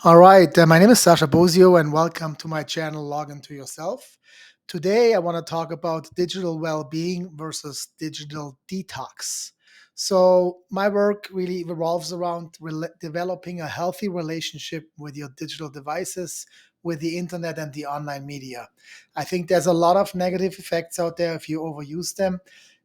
All right, my name is Sasha Bozio, and welcome to my channel Log Into Yourself. Today, I want to talk about digital well being versus digital detox. So, my work really revolves around developing a healthy relationship with your digital devices, with the internet, and the online media. I think there's a lot of negative effects out there if you overuse them,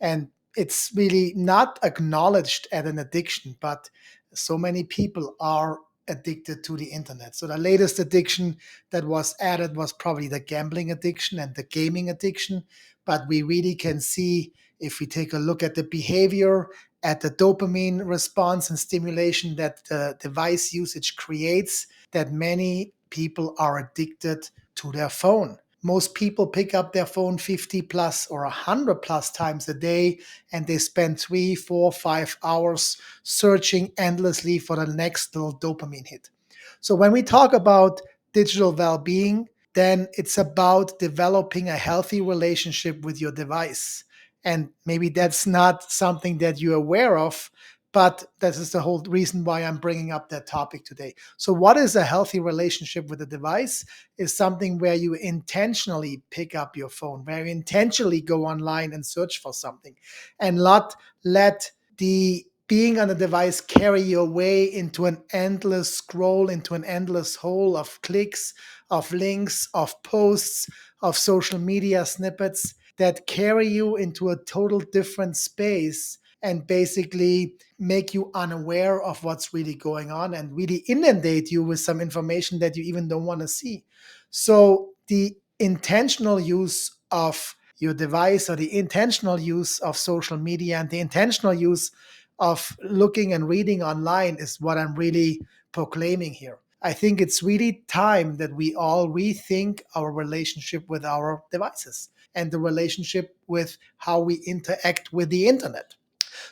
and it's really not acknowledged as an addiction, but so many people are addicted to the internet. So the latest addiction that was added was probably the gambling addiction and the gaming addiction. But we really can see if we take a look at the behavior, at the dopamine response and stimulation that the device usage creates, that many people are addicted to their phone. Most people pick up their phone 50 plus or 100 plus times a day, and they spend 3, 4, 5 hours searching endlessly for the next little dopamine hit. So when we talk about digital well-being, then it's about developing a healthy relationship with your device. And maybe that's not something that you're aware of, but this is the whole reason why I'm bringing up that topic today. So, what is a healthy relationship with a device? Is something where you intentionally pick up your phone, where you intentionally go online and search for something, and not let the being on the device carry you away into an endless scroll, into an endless hole of clicks, of links, of posts, of social media snippets that carry you into a total different space and basically make you unaware of what's really going on and really inundate you with some information that you even don't want to see. So, the intentional use of your device or the intentional use of social media and the intentional use of looking and reading online is what I'm really proclaiming here. I think it's really time that we all rethink our relationship with our devices and the relationship with how we interact with the internet.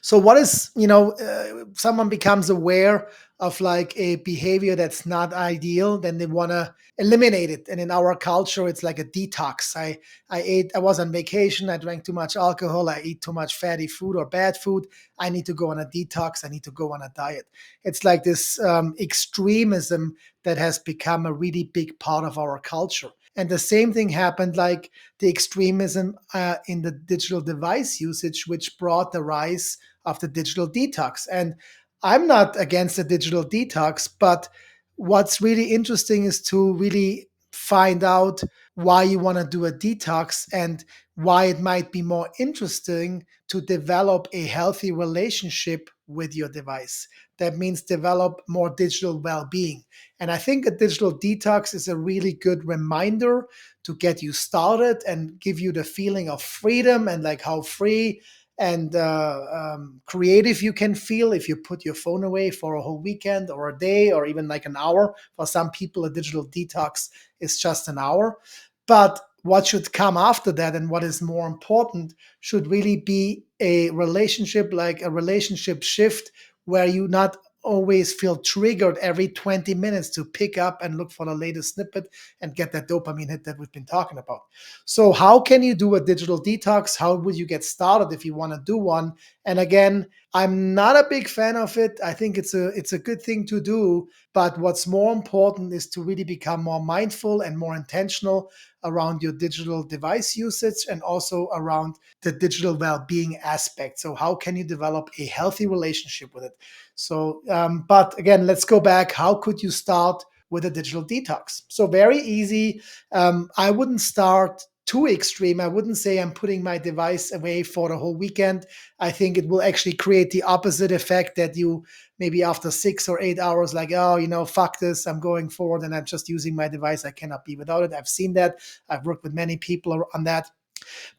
So what is, someone becomes aware of like a behavior that's not ideal, then they want to eliminate it. And in our culture, it's like a detox. I was on vacation, I drank too much alcohol, I eat too much fatty food or bad food. I need to go on a detox, I need to go on a diet. It's like this extremism that has become a really big part of our culture. And the same thing happened like the extremism in the digital device usage, which brought the rise of the digital detox. And I'm not against the digital detox, but what's really interesting is to really find out why you want to do a detox and why it might be more interesting to develop a healthy relationship with your device. That means develop more digital well being. And I think a digital detox is a really good reminder to get you started and give you the feeling of freedom and like how free and creative you can feel if you put your phone away for a whole weekend or a day or even like an hour. For some people, a digital detox is just an hour. But what should come after that and what is more important should really be a relationship, like a relationship shift where you not always feel triggered every 20 minutes to pick up and look for the latest snippet and get that dopamine hit that we've been talking about. So, how can you do a digital detox? How would you get started if you want to do one? And again, I'm not a big fan of it. I think it's a good thing to do, but what's more important is to really become more mindful and more intentional around your digital device usage and also around the digital well-being aspect. So, how can you develop a healthy relationship with it? So, but again, let's go back. How could you start with a digital detox? So, very easy. I wouldn't start too extreme. I wouldn't say I'm putting my device away for the whole weekend. I think it will actually create the opposite effect that you maybe after 6 or 8 hours, like, oh, fuck this, I'm going forward and I'm just using my device. I cannot be without it. I've seen that. I've worked with many people on that.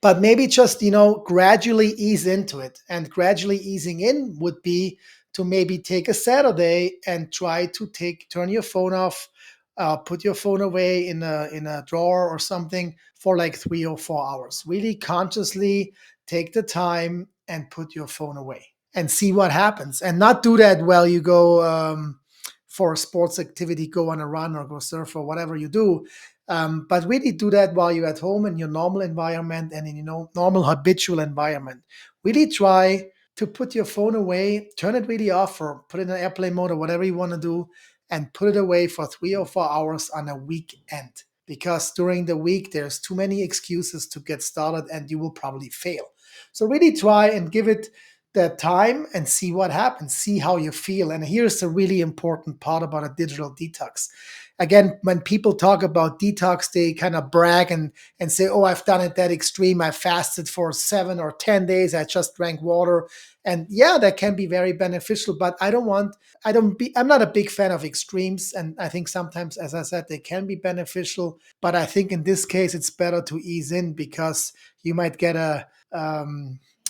But maybe just, gradually ease into it. And gradually easing in would be to maybe take a Saturday and try to turn your phone off, put your phone away in a drawer or something for like 3 or 4 hours. Really consciously take the time and put your phone away and see what happens. And not do that while you go for a sports activity, go on a run or go surf or whatever you do. But really do that while you're at home in your normal environment and in normal habitual environment. Really try to put your phone away, turn it really off or put it in airplane mode or whatever you want to do, and put it away for 3 or 4 hours on a weekend. Because during the week, there's too many excuses to get started and you will probably fail. So really try and give it that time and see what happens, see how you feel. And here's the really important part about a digital detox. Again, when people talk about detox, they kind of brag and say, oh, I've done it that extreme. I fasted for 7 or 10 days. I just drank water. And yeah, that can be very beneficial, but I'm not a big fan of extremes. And I think sometimes, as I said, they can be beneficial. But I think in this case, it's better to ease in because you might get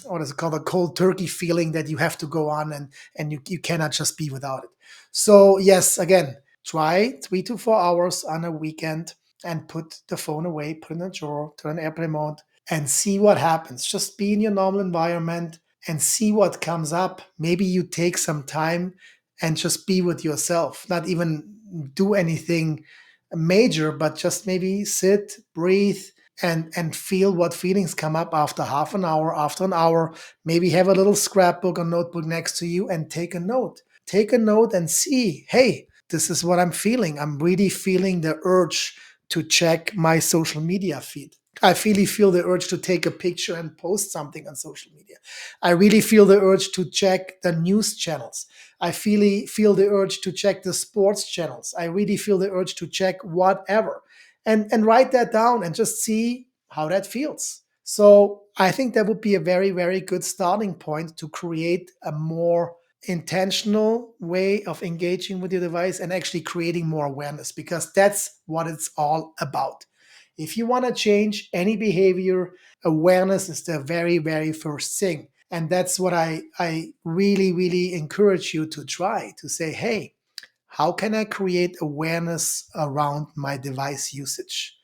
what is it called, a cold turkey feeling that you have to go on and you cannot just be without it. So yes, again, try 3 to 4 hours on a weekend and put the phone away, put it in a drawer, turn airplane mode, and see what happens. Just be in your normal environment and see what comes up. Maybe you take some time and just be with yourself, not even do anything major, but just maybe sit, breathe, and feel what feelings come up after half an hour, after an hour. Maybe have a little scrapbook or notebook next to you and take a note. Take a note and see, hey, this is what I'm feeling. I'm really feeling the urge to check my social media feed. I really feel the urge to take a picture and post something on social media. I really feel the urge to check the news channels. I really feel the urge to check the sports channels. I really feel the urge to check whatever. And write that down and just see how that feels. So I think that would be a very, very good starting point to create a more intentional way of engaging with your device and actually creating more awareness, because that's what it's all about. If you want to change any behavior, awareness is the very, very first thing. And that's what I really, really encourage you to try to say, hey, how can I create awareness around my device usage?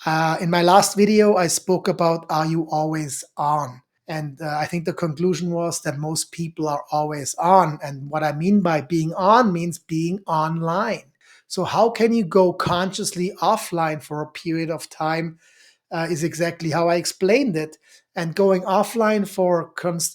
In my last video, I spoke about, are you always on? And I think the conclusion was that most people are always on. And what I mean by being on means being online. So, how can you go consciously offline for a period of time is exactly how I explained it. And going offline for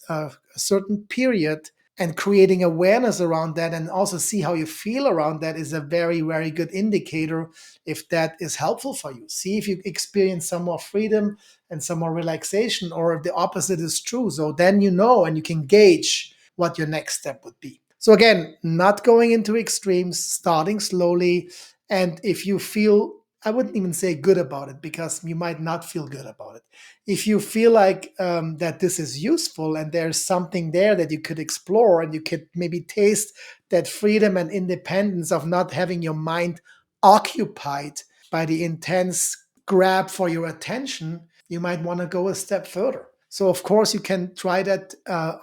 a certain period and creating awareness around that and also see how you feel around that is a very, very good indicator if that is helpful for you. See if you experience some more freedom and some more relaxation, or if the opposite is true. So then you know and you can gauge what your next step would be. So again, not going into extremes, starting slowly. And if you feel, I wouldn't even say good about it because you might not feel good about it. If you feel like that this is useful and there's something there that you could explore and you could maybe taste that freedom and independence of not having your mind occupied by the intense grab for your attention, you might want to go a step further. So, of course, you can try that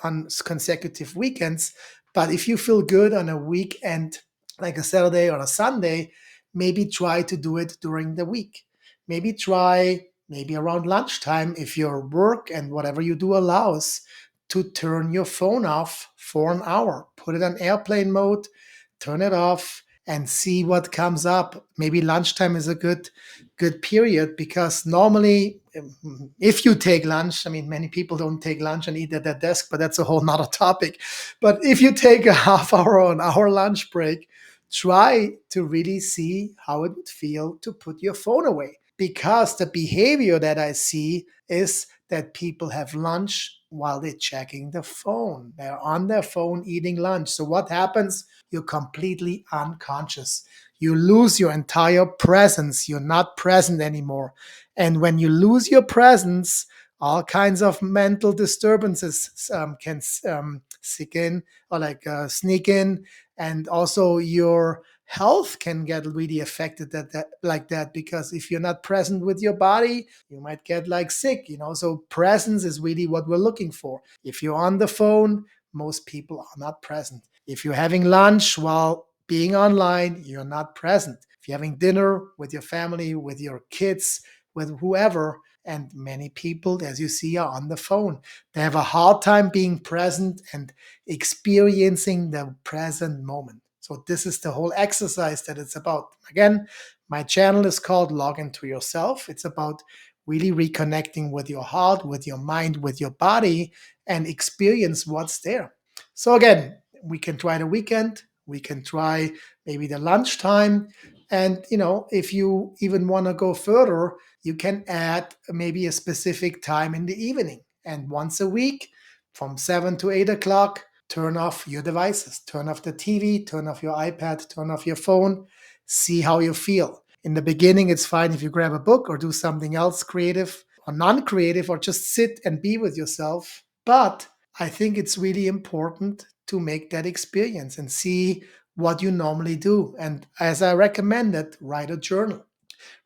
on consecutive weekends. But if you feel good on a weekend, like a Saturday or a Sunday, maybe try to do it during the week. Maybe try, maybe around lunchtime, if your work and whatever you do allows, to turn your phone off for an hour. Put it on airplane mode, turn it off, and see what comes up. Maybe lunchtime is a good period, because normally, if you take lunch, I mean, many people don't take lunch and eat at their desk, but that's a whole nother topic. But if you take a half hour or an hour lunch break, try to really see how it would feel to put your phone away. Because the behavior that I see is that people have lunch while they're checking the phone. They're on their phone eating lunch. So what happens? You're completely unconscious. You lose your entire presence. You're not present anymore. And when you lose your presence, all kinds of mental disturbances can sneak in, or sneak in, and also your health can get really affected like that, because if you're not present with your body, you might get like sick, so presence is really what we're looking for. If you're on the phone, most people are not present. If you're having lunch while being online, you're not present. If you're having dinner with your family, with your kids, with whoever, and many people, as you see, are on the phone. They have a hard time being present and experiencing the present moment. So this is the whole exercise that it's about. Again, my channel is called Log Into Yourself. It's about really reconnecting with your heart, with your mind, with your body, and experience what's there. So again, we can try the weekend, We can try maybe the lunchtime. And, if you even want to go further, you can add maybe a specific time in the evening. And once a week, from 7 to 8 o'clock, turn off your devices, turn off the TV, turn off your iPad, turn off your phone, see how you feel. In the beginning, it's fine if you grab a book or do something else creative or non creative or just sit and be with yourself. But I think it's really important to make that experience and see what you normally do. And as I recommended, write a journal.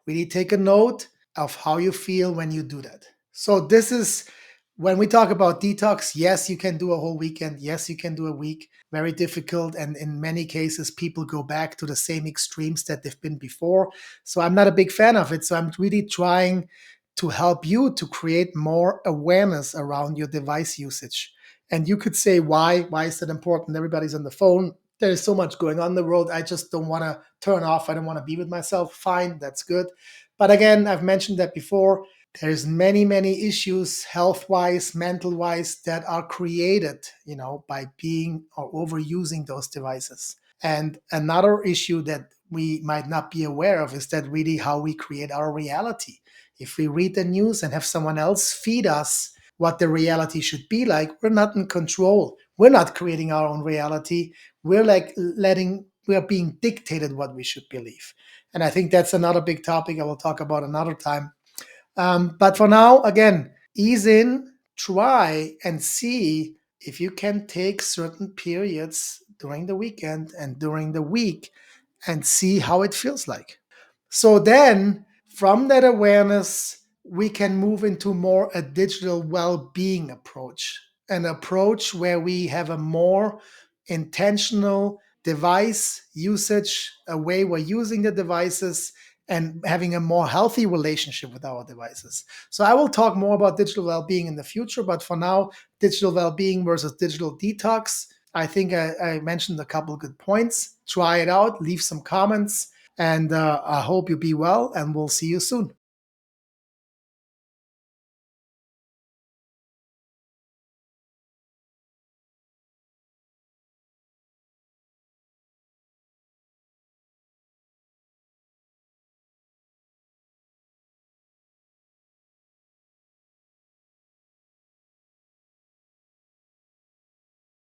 Really take a note of how you feel when you do that. So, this is when we talk about detox. Yes, you can do a whole weekend. Yes, you can do a week. Very difficult. And in many cases, people go back to the same extremes that they've been before. So, I'm not a big fan of it. So, I'm really trying to help you to create more awareness around your device usage. And you could say, why? Why is that important? Everybody's on the phone. There's so much going on in the world. I just don't want to turn off. I don't want to be with myself. Fine, that's good. But again, I've mentioned that before. There's many issues, health wise, mental wise, that are created, by being or overusing those devices. And another issue that we might not be aware of is that really how we create our reality. If we read the news and have someone else feed us what the reality should be like, we're not in control. We're not creating our own reality. We're like we are being dictated what we should believe. And I think that's another big topic I will talk about another time. But for now, again, ease in, try and see if you can take certain periods during the weekend and during the week and see how it feels like. So then, from that awareness, we can move into more a digital well being approach, an approach where we have a more intentional device usage, a way we're using the devices, and having a more healthy relationship with our devices. So, I will talk more about digital well being in the future, but for now, digital well being versus digital detox. I think I mentioned a couple of good points. Try it out, leave some comments, and I hope you be well, and we'll see you soon.